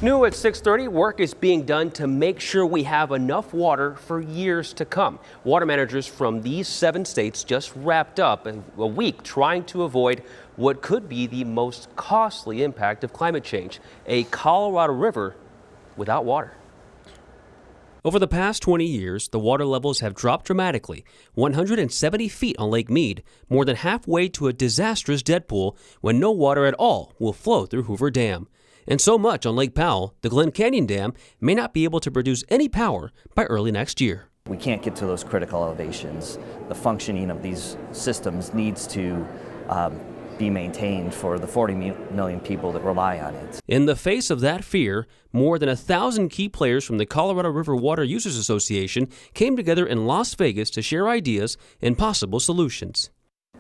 New at 6:30, work is being done to make sure we have enough water for years to come. Water managers from these 7 states just wrapped up a week trying to avoid what could be the most costly impact of climate change, a Colorado River without water. Over the past 20 years, the water levels have dropped dramatically, 170 feet on Lake Mead, more than halfway to a disastrous dead pool when no water at all will flow through Hoover Dam. And so much on Lake Powell, the Glen Canyon Dam may not be able to produce any power by early next year. We can't get to those critical elevations. The functioning of these systems needs to be maintained for the 40 million people that rely on it. In the face of that fear, more than 1,000 key players from the Colorado River Water Users Association came together in Las Vegas to share ideas and possible solutions.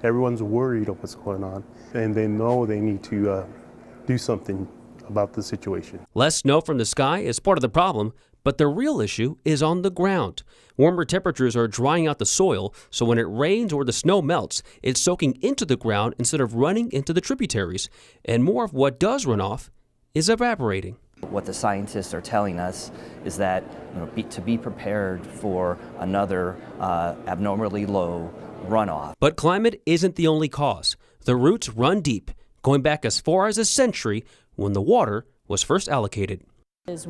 Everyone's worried of what's going on, and they know they need to do something about the situation. Less snow from the sky is part of the problem, but the real issue is on the ground. Warmer temperatures are drying out the soil, so when it rains or the snow melts, it's soaking into the ground instead of running into the tributaries, and more of what does run off is evaporating. What the scientists are telling us is that to be prepared for another abnormally low runoff. But climate isn't the only cause. The roots run deep, going back as far as a century when the water was first allocated.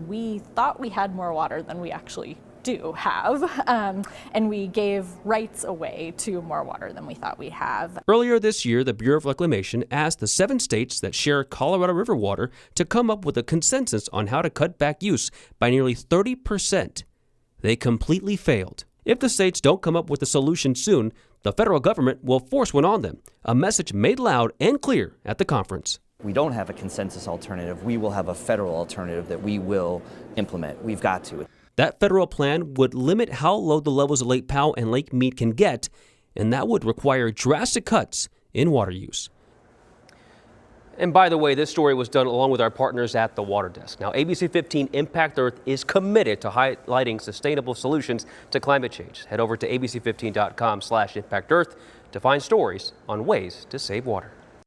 We thought we had more water than we actually do have, and we gave rights away to more water than we thought we have. Earlier this year, the Bureau of Reclamation asked the 7 states that share Colorado River water to come up with a consensus on how to cut back use by nearly 30%. They completely failed. If the states don't come up with a solution soon, the federal government will force one on them, a message made loud and clear at the conference. We don't have a consensus alternative. We will have a federal alternative that we will implement. We've got to. That federal plan would limit how low the levels of Lake Powell and Lake Mead can get, and that would require drastic cuts in water use. And by the way, this story was done along with our partners at the Water Desk. Now, ABC15 Impact Earth is committed to highlighting sustainable solutions to climate change. Head over to abc15.com/impactearth to find stories on ways to save water.